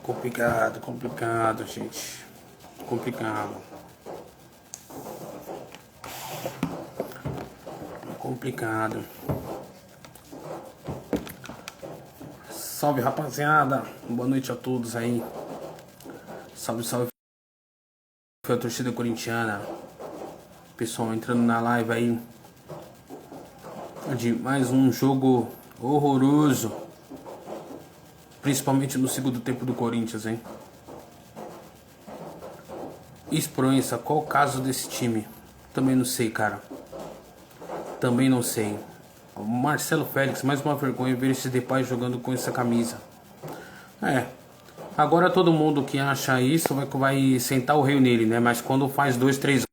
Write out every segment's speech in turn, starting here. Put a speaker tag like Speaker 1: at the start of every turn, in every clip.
Speaker 1: Complicado, gente. Complicado. Salve, rapaziada. Boa noite a todos aí. Salve a torcida corintiana. Pessoal entrando na live aí de mais um jogo horroroso, principalmente no segundo tempo do Corinthians, hein? Esperança, qual o caso desse time? Também não sei, cara. Também não sei. O Marcelo Félix, mais uma vergonha ver esse Depay jogando com essa camisa. Agora todo mundo que acha isso vai sentar o rei nele, né? Mas quando faz 2, 3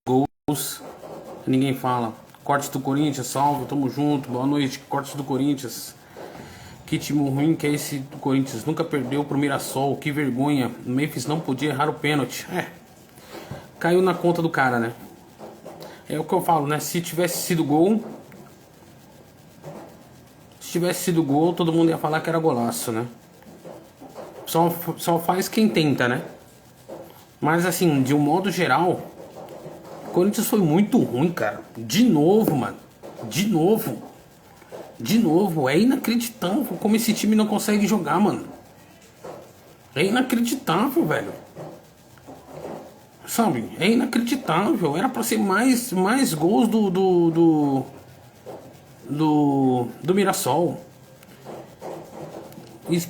Speaker 1: gols, ninguém fala. Cortes do Corinthians, salve, tamo junto, boa noite. Cortes do Corinthians. Que time ruim que é esse do Corinthians. Nunca perdeu pro Mirassol, que vergonha. O Memphis não podia errar o pênalti. Caiu na conta do cara, né? É o que eu falo, né? Se tivesse sido gol, todo mundo ia falar que era golaço, né? Só faz quem tenta, né? Mas assim, de um modo geral, o Corinthians foi muito ruim, cara. De novo, mano. De novo. É inacreditável como esse time não consegue jogar, mano. É inacreditável, velho. Sabe? É inacreditável. Era pra ser mais gols do Mirassol.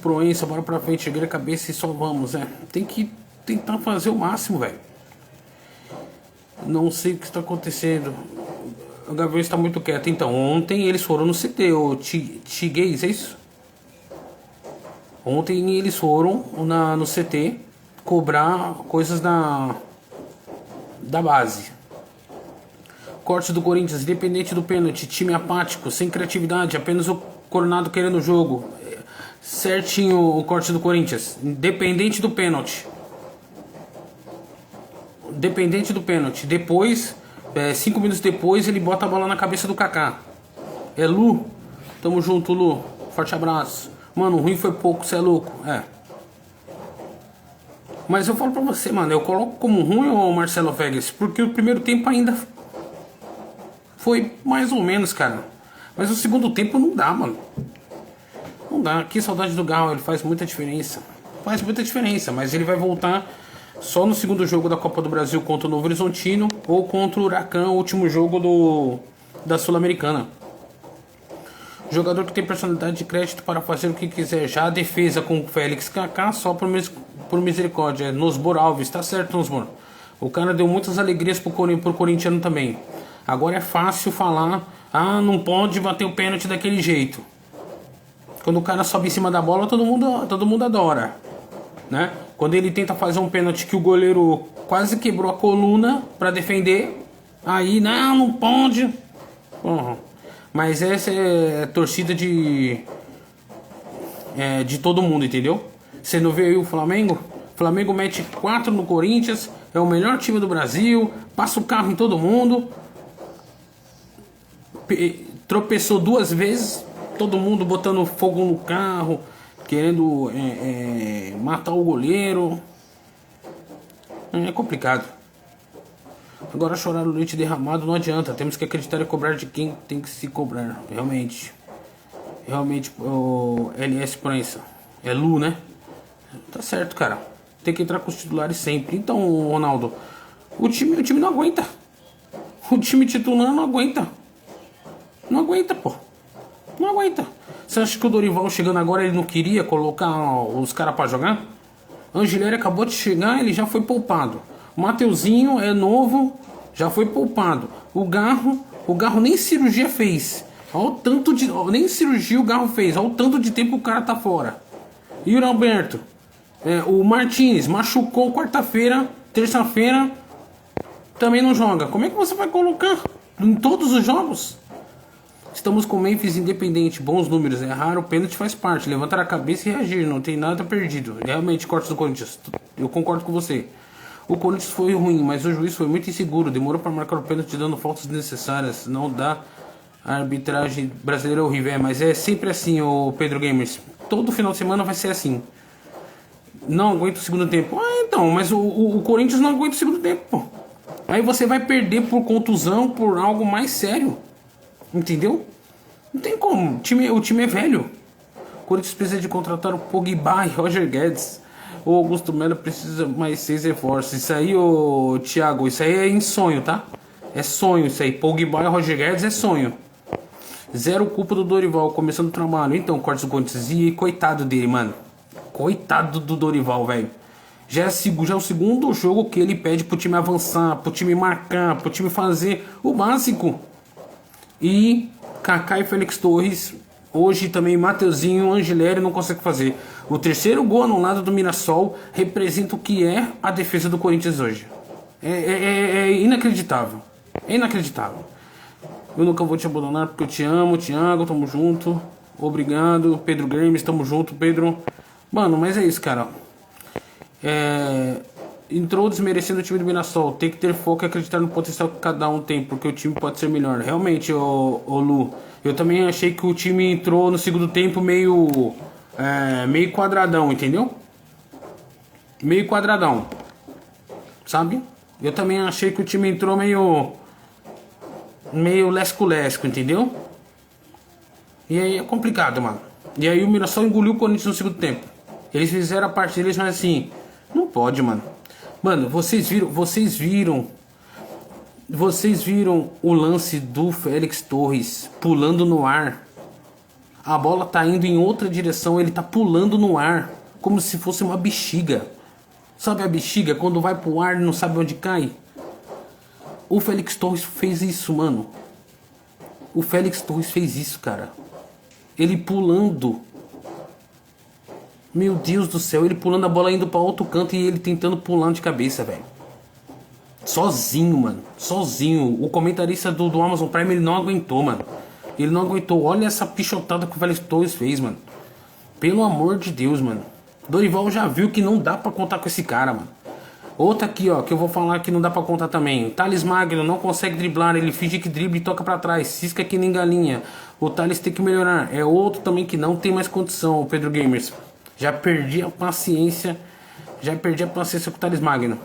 Speaker 1: Proença, bora pra frente, cheguei a cabeça e só vamos, Tem que tentar fazer o máximo, velho. Não sei o que está acontecendo. O Gabriel está muito quieto. Então, ontem eles foram no CT, o Tiguez, é isso? Ontem eles foram no CT cobrar coisas da base. Corte do Corinthians, independente do pênalti, time apático, sem criatividade, apenas o Coronado querendo o jogo. Certinho o corte do Corinthians, independente do pênalti. Depois, 5 minutos depois, ele bota a bola na cabeça do Kaká. Lu, tamo junto, Lu, forte abraço. Mano, o ruim foi pouco, cê é louco. Mas eu falo pra você, mano, eu coloco como ruim o Marcelo Félix, porque o primeiro tempo ainda foi mais ou menos, cara. Mas o segundo tempo não dá, mano. Não dá. Que saudade do Galo, ele faz muita diferença. Mas ele vai voltar só no segundo jogo da Copa do Brasil contra o Novo Horizontino ou contra o Huracan, o último jogo da Sul-Americana. Jogador que tem personalidade de crédito para fazer o que quiser. Já a defesa com o Félix, Kaká só por misericórdia. Nosbor Alves, tá certo, Nosbor. O cara deu muitas alegrias pro corintiano também. Agora é fácil falar, não pode bater o pênalti daquele jeito. Quando o cara sobe em cima da bola, todo mundo adora, né? Quando ele tenta fazer um pênalti que o goleiro quase quebrou a coluna para defender, aí não pode. Mas essa é torcida de todo mundo, entendeu? Você não vê aí o Flamengo? O Flamengo mete 4 no Corinthians, é o melhor time do Brasil, passa o carro em todo mundo, tropeçou 2 vezes, todo mundo botando fogo no carro, querendo matar o goleiro. É complicado. Agora chorar o leite derramado não adianta. Temos que acreditar e cobrar de quem tem que se cobrar. Realmente, o LS Prensa é Lu, né? Tá certo, cara. Tem que entrar com os titulares sempre. Então, Ronaldo, o time não aguenta. O time titular não aguenta. Não aguenta, pô. Não aguenta. Você acha que o Dorival chegando agora ele não queria colocar os caras pra jogar? Angileri acabou de chegar, ele já foi poupado. O Mateuzinho é novo, já foi poupado. O Garro nem cirurgia fez. Nem cirurgia o Garro fez. Olha o tanto de tempo que o cara tá fora. E o Alberto? O Martins machucou quarta-feira, terça-feira também não joga. Como é que você vai colocar em todos os jogos? Estamos com o Memphis independente, bons números, errar o pênalti faz parte, levantar a cabeça e reagir, não tem nada perdido. Realmente, cortes do Corinthians, eu concordo com você. O Corinthians foi ruim, mas o juiz foi muito inseguro, demorou para marcar o pênalti dando faltas desnecessárias, não dá. A arbitragem brasileira é horrível, mas é sempre assim, o Pedro Gamers. todo final de semana vai ser assim. Não aguenta o segundo tempo. Ah, então, mas o Corinthians não aguenta o segundo tempo, pô. Aí você vai perder por contusão, por algo mais sério. Entendeu? Não tem como. O time é velho. O Corinthians precisa de contratar o Pogba e Roger Guedes. O Augusto Melo precisa mais 6 reforços. Isso aí, ô Thiago, isso aí é em sonho, tá? É sonho isso aí. Pogba e Roger Guedes é sonho. Zero culpa do Dorival começando o trabalho. Então, Cortes do Corinthians. E coitado dele, mano. Coitado do Dorival, velho. Já é o segundo jogo que ele pede pro time avançar, pro time marcar, pro time fazer o básico. E Kaká e Félix Torres, hoje também Mateuzinho, Angileri não consegue fazer. O terceiro gol anulado do Mirassol representa o que é a defesa do Corinthians hoje. É inacreditável. É inacreditável. Eu nunca vou te abandonar porque eu te amo, Thiago, tamo junto. Obrigado, Pedro Games, tamo junto, Pedro. Mano, mas é isso, cara. Entrou desmerecendo o time do Mirassol. Tem que ter foco e acreditar no potencial que cada um tem, porque o time pode ser melhor. Realmente, ô Lu, eu também achei que o time entrou no segundo tempo meio quadradão, entendeu? Meio quadradão, sabe? Eu também achei que o time entrou meio lesco-lesco, entendeu? E aí é complicado, mano. E aí o Mirassol engoliu o Corinthians no segundo tempo. Eles fizeram a parte deles, mas assim, não pode, mano. Mano, vocês viram o lance do Félix Torres pulando no ar. A bola tá indo em outra direção, ele tá pulando no ar, como se fosse uma bexiga. Sabe a bexiga, quando vai pro ar e não sabe onde cai? O Félix Torres fez isso, mano. O Félix Torres fez isso, cara. Ele pulando. Meu Deus do céu, ele pulando, a bola indo pra outro canto e ele tentando pular de cabeça, velho. Sozinho, mano. Sozinho. O comentarista do Amazon Prime, ele não aguentou, mano. Ele não aguentou. Olha essa pichotada que o Félix Torres fez, mano. Pelo amor de Deus, mano. Dorival já viu que não dá pra contar com esse cara, mano. Outra aqui, ó, que eu vou falar que não dá pra contar também. Thales Magno não consegue driblar, ele finge que dribla e toca pra trás. Cisca que nem galinha. O Thales tem que melhorar. É outro também que não tem mais condição, o Pedro Gamers. Já perdi a paciência com o Thales Magno.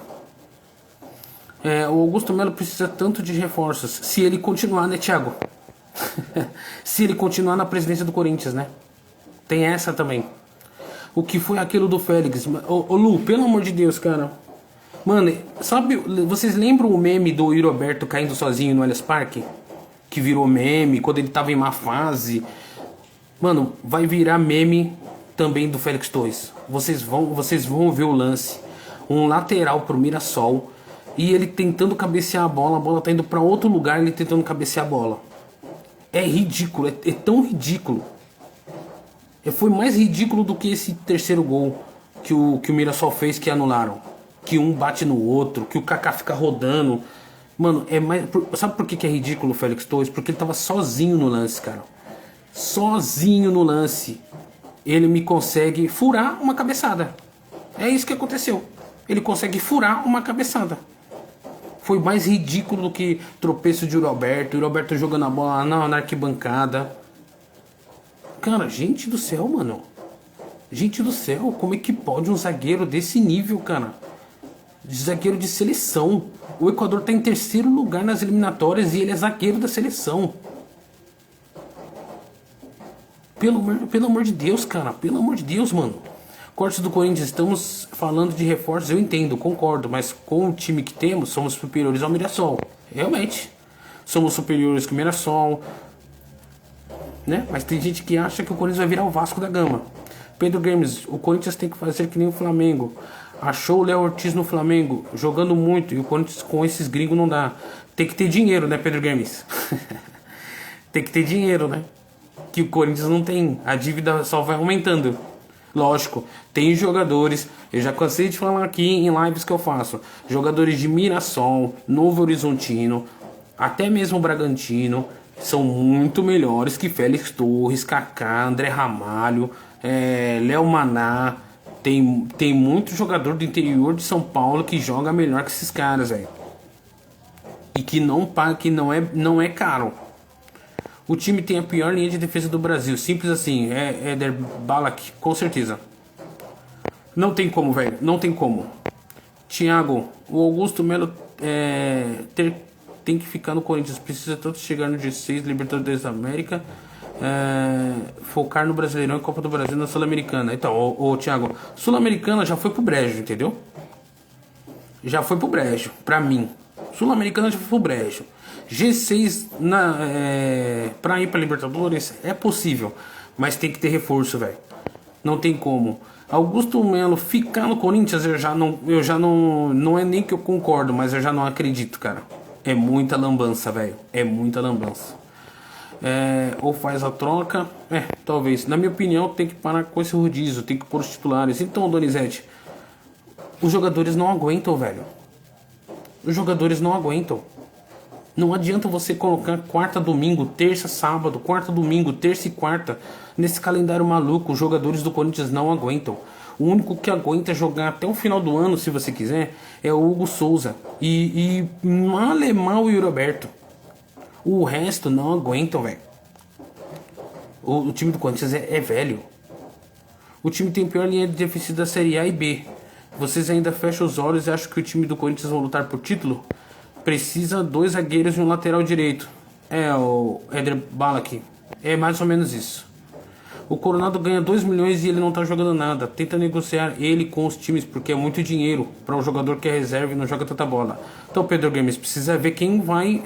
Speaker 1: O Augusto Melo precisa tanto de reforços. Se ele continuar, né, Thiago? Se ele continuar na presidência do Corinthians, né? Tem essa também. O que foi aquilo do Félix? Ô Lu, pelo amor de Deus, cara. Mano, sabe, vocês lembram o meme do Roberto caindo sozinho no Allianz Parque? Que virou meme quando ele tava em má fase. Mano, vai virar meme também do Félix Torres. Vocês vão ver o lance. Um lateral pro Mirassol. E ele tentando cabecear a bola tá indo pra outro lugar, ele tentando cabecear a bola. É ridículo, é tão ridículo. Foi mais ridículo do que esse terceiro gol que o Mirassol fez, que anularam. Que um bate no outro, que o Kaká fica rodando. Mano, sabe por que é ridículo o Félix Torres? Porque ele tava sozinho no lance, cara. Sozinho no lance. Ele me consegue furar uma cabeçada. É isso que aconteceu. Ele consegue furar uma cabeçada. Foi mais ridículo do que tropeço de Roberto. O Roberto jogando a bola na arquibancada. Cara, gente do céu, mano. Gente do céu, como é que pode um zagueiro desse nível, cara? Zagueiro de seleção. O Equador tá em terceiro lugar nas eliminatórias e ele é zagueiro da seleção. Pelo amor de Deus, cara. Pelo amor de Deus, mano. Cortes do Corinthians, estamos falando de reforços, eu entendo, concordo. Mas com o time que temos, somos superiores ao Mirassol. Realmente. Somos superiores que o Mirassol. Né? Mas tem gente que acha que o Corinthians vai virar o Vasco da Gama. Pedro Games, o Corinthians tem que fazer que nem o Flamengo. Achou o Léo Ortiz no Flamengo, jogando muito. E o Corinthians com esses gringos não dá. Tem que ter dinheiro, né, Pedro Games? Tem que ter dinheiro, né? Que o Corinthians não tem. A dívida só vai aumentando. Lógico, tem jogadores. Eu já cansei de falar aqui em lives que eu faço. Jogadores de Mirassol, Novo Horizontino, até mesmo Bragantino, são muito melhores que Félix Torres, Kaká, André Ramalho, Léo Maná. Tem muito jogador do interior de São Paulo que joga melhor que esses caras, velho. E que não paga, que não é caro. O time tem a pior linha de defesa do Brasil. Simples assim. É Éder Balak, com certeza. Não tem como, velho. Não tem como. Thiago, o Augusto Melo tem que ficar no Corinthians. Precisa tanto chegar no G6, Libertadores da América, focar no Brasileirão e Copa do Brasil na Sul-Americana. Então, Thiago, Sul-Americana já foi pro brejo, entendeu? Já foi pro brejo, pra mim. Sul-Americana já foi pro brejo. G6 pra ir pra Libertadores é possível, mas tem que ter reforço, velho. Não tem como. Augusto Melo ficar no Corinthians, eu já não é nem que eu concordo, mas eu já não acredito, cara. É muita lambança, velho. É muita lambança. Ou faz a troca, talvez. Na minha opinião, tem que parar com esse rodízio, tem que pôr os titulares. Então, Donizete, os jogadores não aguentam, velho. Os jogadores não aguentam. Não adianta você colocar quarta, domingo, terça, sábado, quarta, domingo, terça e quarta. Nesse calendário maluco, os jogadores do Corinthians não aguentam. O único que aguenta jogar até o final do ano, se você quiser, é o Hugo Souza. E Alemão e o Roberto. O resto não aguentam, velho. O time do Corinthians é velho. O time tem a pior linha de defesa da Série A e B. Vocês ainda fecham os olhos e acham que o time do Corinthians vai lutar por título? Precisa 2 zagueiros e um lateral direito. O Éder Balak. É mais ou menos isso. O Coronado ganha 2 milhões e ele não tá jogando nada. Tenta negociar ele com os times, porque é muito dinheiro para um jogador que é reserva e não joga tanta bola. Então, Pedro Games, precisa ver quem vai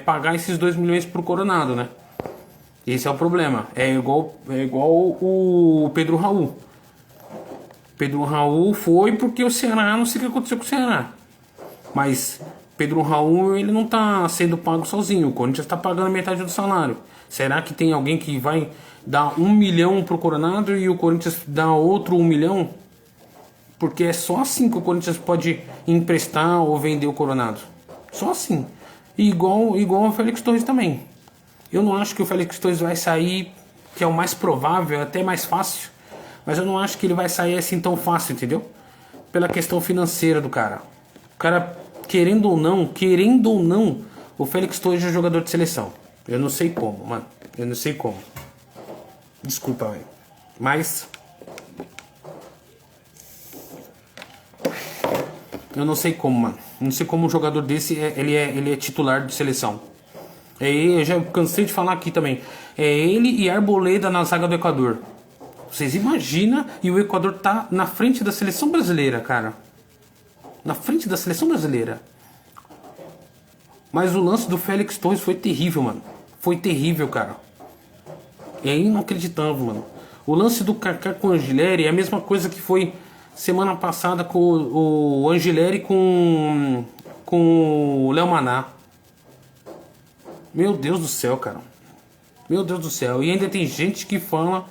Speaker 1: pagar esses 2 milhões pro Coronado, né? Esse é o problema. É igual o Pedro Raul. Pedro Raul foi porque o Ceará, não sei o que aconteceu com o Ceará. Mas Pedro Raul, ele não tá sendo pago sozinho. O Corinthians tá pagando metade do salário. Será que tem alguém que vai dar 1 milhão pro Coronado e o Corinthians dá outro 1 milhão? Porque é só assim que o Corinthians pode emprestar ou vender o Coronado. Só assim. Igual o Félix Torres também. Eu não acho que o Félix Torres vai sair, que é o mais provável, até mais fácil. Mas eu não acho que ele vai sair assim tão fácil, entendeu? Pela questão financeira do cara. O cara, querendo ou não, o Félix Torres é jogador de seleção. Eu não sei como, mano. Eu não sei como. Desculpa, velho. Mas eu não sei como, mano. Não sei como um jogador desse ele é titular de seleção. Eu já cansei de falar aqui também. É ele e Arboleda na zaga do Equador. Vocês imaginam? E o Equador tá na frente da seleção brasileira, cara. Na frente da seleção brasileira. Mas o lance do Félix Torres foi terrível, mano. Foi terrível, cara. É inacreditável, mano. O lance do Kaká com o Angileri é a mesma coisa que foi semana passada com o Angileri com o Léo Maná. Meu Deus do céu, cara. Meu Deus do céu. E ainda tem gente que fala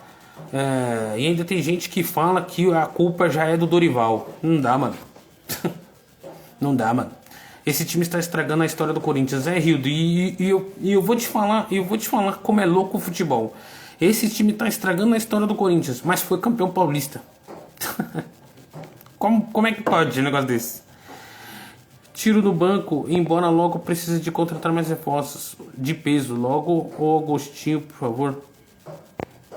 Speaker 1: que a culpa já é do Dorival. Não dá, mano. Não dá, mano. Esse time está estragando a história do Corinthians. Rildo. E eu vou te falar como é louco o futebol. Esse time está estragando a história do Corinthians, mas foi campeão paulista. Como é que pode um negócio desse? Tiro do banco, embora logo precise de contratar mais reforços de peso. Logo o Agostinho, por favor.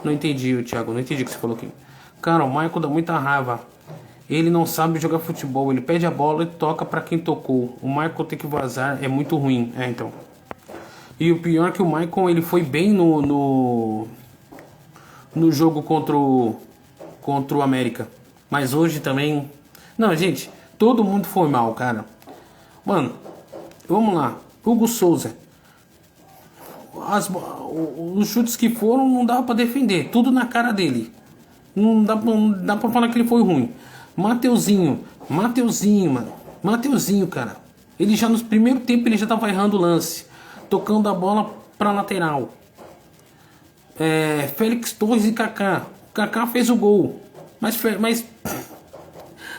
Speaker 1: Não entendi, Thiago. Não entendi o que você falou aqui. Cara, o Michael dá muita raiva. Ele não sabe jogar futebol. Ele pede a bola e toca pra quem tocou. O Michael tem que vazar. É muito ruim. Então. E o pior é que o Michael, ele foi bem no jogo contra o América. Mas hoje também... Não, gente. Todo mundo foi mal, cara. Mano, vamos lá. Hugo Souza. Os chutes que foram não dava pra defender. Tudo na cara dele. Não dá pra falar que ele foi ruim. Mateuzinho, mano. Mateuzinho, cara. Ele já nos primeiros tempos ele já tava errando o lance. Tocando a bola pra lateral. Félix Torres e Kaká. Kaká fez o gol. Mas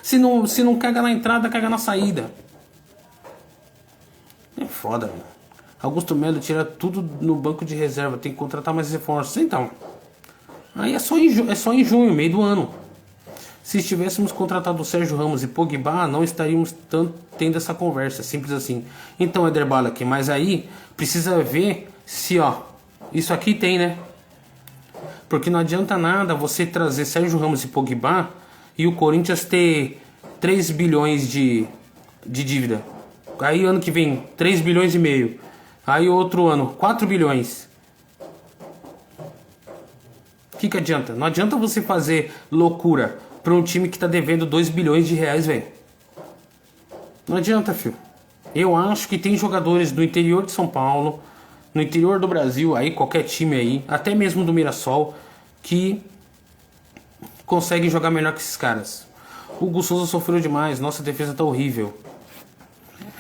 Speaker 1: se não caga na entrada, caga na saída. É foda, mano. Augusto Melo tira tudo no banco de reserva. Tem que contratar mais reforços. Então, aí é só em junho, meio do ano. Se estivéssemos contratado o Sérgio Ramos e Pogba, não estaríamos tendo essa conversa. Simples assim. Então, Éder Balak, mas aí precisa ver se, Isso aqui tem, né? Porque não adianta nada você trazer Sérgio Ramos e Pogba e o Corinthians ter 3 bilhões de dívida. Aí ano que vem 3 bilhões e meio. Aí outro ano 4 bilhões. O que adianta? Não adianta você fazer loucura para um time que tá devendo 2 bilhões de reais, velho. Não adianta, filho. Eu acho que tem jogadores do interior de São Paulo, no interior do Brasil, aí qualquer time aí, até mesmo do Mirassol, que conseguem jogar melhor que esses caras. O Hugo Souza sofreu demais, nossa defesa tá horrível.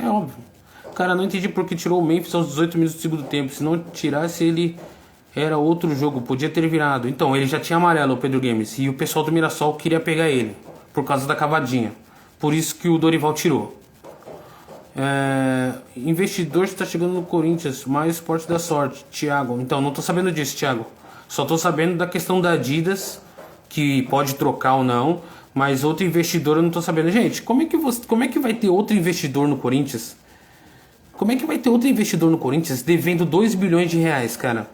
Speaker 1: É óbvio. Cara, não entendi por que tirou o Memphis aos 18 minutos do segundo tempo. Se não tirasse ele, era outro jogo, podia ter virado. Então, ele já tinha amarelo, o Pedro Games, e o pessoal do Mirassol queria pegar ele, por causa da cavadinha. Por isso que o Dorival tirou. Investidor está chegando no Corinthians, mais esporte da sorte, Thiago. Então, não tô sabendo disso, Thiago. Só tô sabendo da questão da Adidas, que pode trocar ou não, mas outro investidor eu não tô sabendo. Gente, como é que vai ter outro investidor no Corinthians? Como é que vai ter outro investidor no Corinthians devendo 2 bilhões de reais, cara?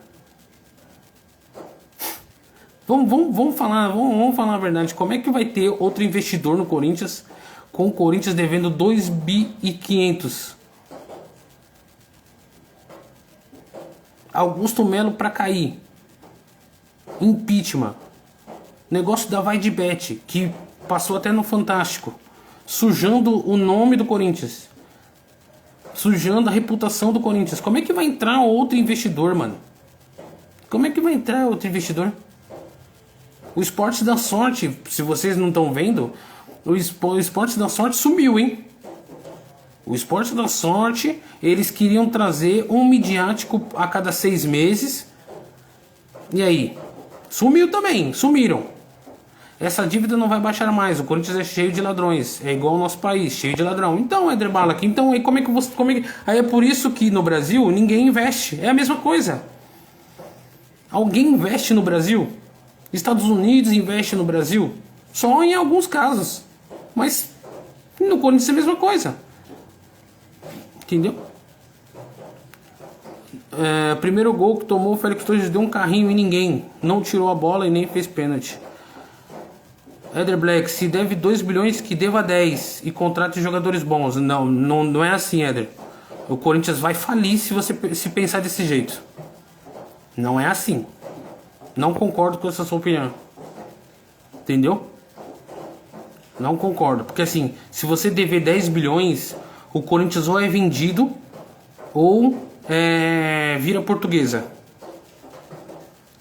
Speaker 1: Vamos falar a verdade. Como é que vai ter outro investidor no Corinthians com o Corinthians devendo 2 bi e 500? Augusto Melo pra cair. Impeachment. Negócio da Vai de Bet, que passou até no Fantástico. Sujando o nome do Corinthians. Sujando a reputação do Corinthians. Como é que vai entrar outro investidor, mano? Como é que vai entrar outro investidor? O Esporte da Sorte, se vocês não estão vendo, o Esporte da Sorte sumiu, hein? O Esporte da Sorte, eles queriam trazer um midiático a cada 6 meses. E aí? Sumiu também, sumiram. Essa dívida não vai baixar mais. O Corinthians é cheio de ladrões. É igual ao nosso país, cheio de ladrão. Então, Eder Balak, então aí como é que você. Aí é por isso que no Brasil ninguém investe. É a mesma coisa. Alguém investe no Brasil? Estados Unidos investe no Brasil? Só em alguns casos. Mas no Corinthians é a mesma coisa. Entendeu? Primeiro gol que tomou, o Félix Torres deu um carrinho em ninguém. Não tirou a bola e nem fez pênalti. Eder Black, se deve 2 bilhões, que deva 10 e contrate jogadores bons. Não é assim, Eder. O Corinthians vai falir se você se pensar desse jeito. Não é assim. Não concordo com essa sua opinião. Entendeu? Não concordo. Porque assim, se você dever 10 bilhões, o Corinthians ou é vendido ou vira Portuguesa.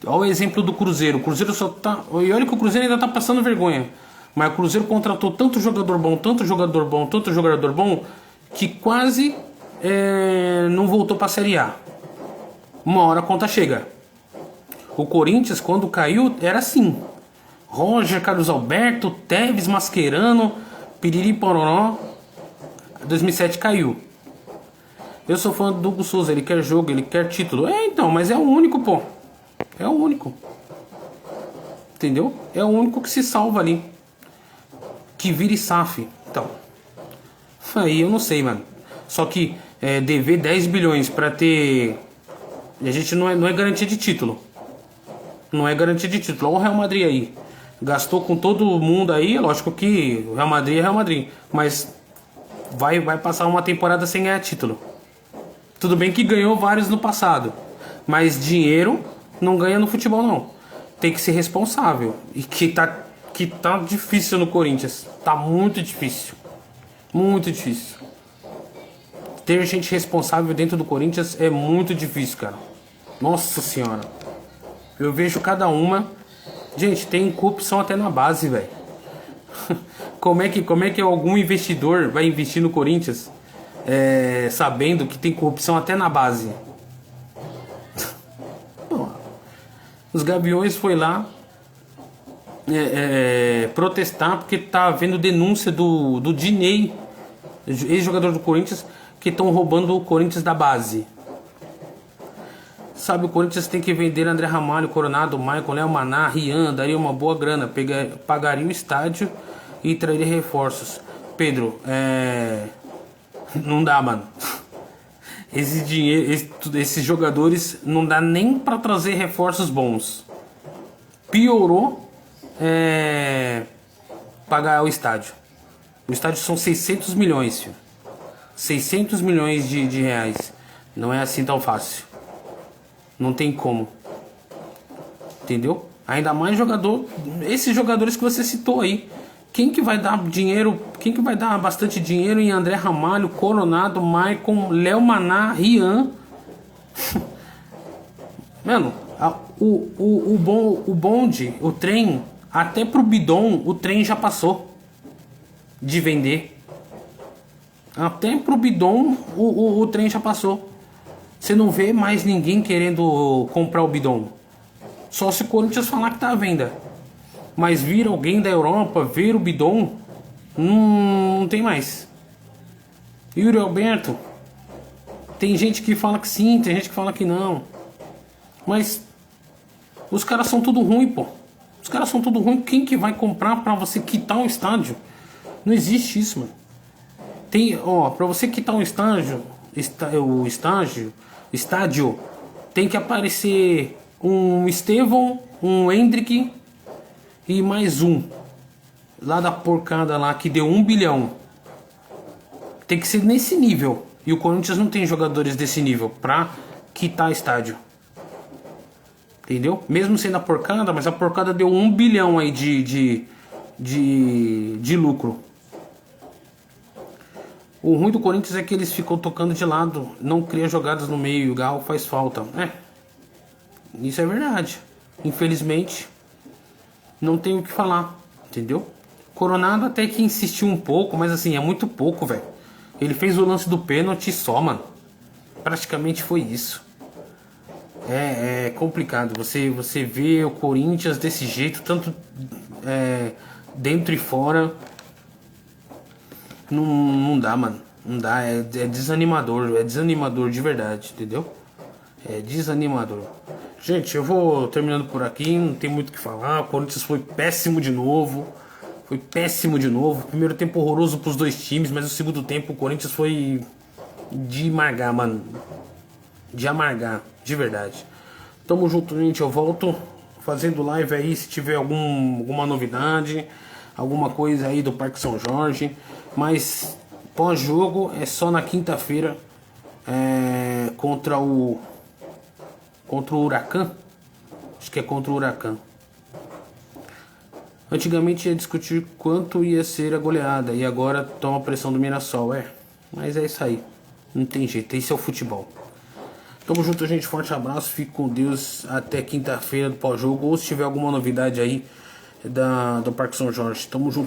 Speaker 1: Olha o exemplo do Cruzeiro. O Cruzeiro só tá. E olha que o Cruzeiro ainda tá passando vergonha. Mas o Cruzeiro contratou tanto jogador bom, que quase não voltou pra Série A. Uma hora a conta chega. O Corinthians, quando caiu, era assim. Roger, Carlos Alberto, Tevez, Mascherano, Piriri Pororó. 2007 caiu. Eu sou fã do Hugo Souza, ele quer jogo, ele quer título. Então, mas é o único, pô. É o único. Entendeu? É o único que se salva ali. Que vira SAF. Então. Aí eu não sei, mano. Só que dever 10 bilhões pra ter. A gente não é garantia de título. Não é garantia de título. Olha o Real Madrid aí. Gastou com todo mundo aí. Lógico que o Real Madrid é Real Madrid. Mas vai passar uma temporada sem ganhar título. Tudo bem que ganhou vários no passado. Mas dinheiro não ganha no futebol, não. Tem que ser responsável. E que tá difícil no Corinthians. Tá muito difícil. Muito difícil. Ter gente responsável dentro do Corinthians é muito difícil, cara. Nossa senhora. Eu vejo cada uma. Gente, tem corrupção até na base, velho. Como é que algum investidor vai investir no Corinthians sabendo que tem corrupção até na base? Os Gaviões foi lá protestar porque tá havendo denúncia do Diney, ex-jogador do Corinthians, que estão roubando o Corinthians da base. Sabe, o Corinthians tem que vender André Ramalho, Coronado, Maicon, Léo Maná, Rian, daria uma boa grana, pagaria o estádio e traria reforços. Pedro, não dá, mano. esse dinheiro, esses jogadores não dá nem para trazer reforços bons. Piorou pagar o estádio. O estádio são 600 milhões, filho. 600 milhões de reais. Não é assim tão fácil. Não tem como. Entendeu? Ainda mais jogador. Esses jogadores que você citou aí. Quem que vai dar dinheiro? Quem que vai dar bastante dinheiro em André Ramalho, Coronado, Maicon, Léo Maná, Rian? Mano, o bonde, o trem, até pro bidon, o trem já passou de vender. Até pro bidon, o trem já passou. Você não vê mais ninguém querendo comprar o bidon. Só se o Corinthians falar que tá à venda. Mas vir alguém da Europa ver o bidon, não tem mais. Yuri Alberto, tem gente que fala que sim, tem gente que fala que não. Mas os caras são tudo ruim, pô. Os caras são tudo ruim. Quem que vai comprar pra você quitar o estádio? Não existe isso, mano. Tem, pra você quitar um estádio, tem que aparecer um Estevão, um Hendrick e mais um lá da porcada lá que deu 1 bilhão. Tem que ser nesse nível. E o Corinthians não tem jogadores desse nível pra quitar estádio. Entendeu? Mesmo sendo a porcada, mas a porcada deu 1 bilhão aí de lucro. O ruim do Corinthians é que eles ficam tocando de lado, não cria jogadas no meio, e o Galo faz falta. Isso é verdade. Infelizmente, não tenho o que falar, entendeu? Coronado até que insistiu um pouco, mas assim, é muito pouco, velho. Ele fez o lance do pênalti só, mano. Praticamente foi isso. É complicado. Você vê o Corinthians desse jeito, tanto dentro e fora. Não dá, mano. Não dá. É desanimador. É desanimador de verdade, entendeu? É desanimador. Gente, eu vou terminando por aqui. Não tem muito o que falar. O Corinthians foi péssimo de novo. Foi péssimo de novo. Primeiro tempo horroroso pros dois times, mas o segundo tempo o Corinthians foi de amargar, mano. De amargar, de verdade. Tamo junto, gente. Eu volto fazendo live aí se tiver alguma novidade, alguma coisa aí do Parque São Jorge. Mas pós-jogo é só na quinta-feira contra o Huracan. Acho que é contra o Huracan. Antigamente ia discutir quanto ia ser a goleada e agora toma a pressão do Mirassol. Mas é isso aí. Não tem jeito, esse é o futebol. Tamo junto, gente. Forte abraço, fique com Deus. Até quinta-feira do pós-jogo. Ou se tiver alguma novidade aí do Parque São Jorge. Tamo junto.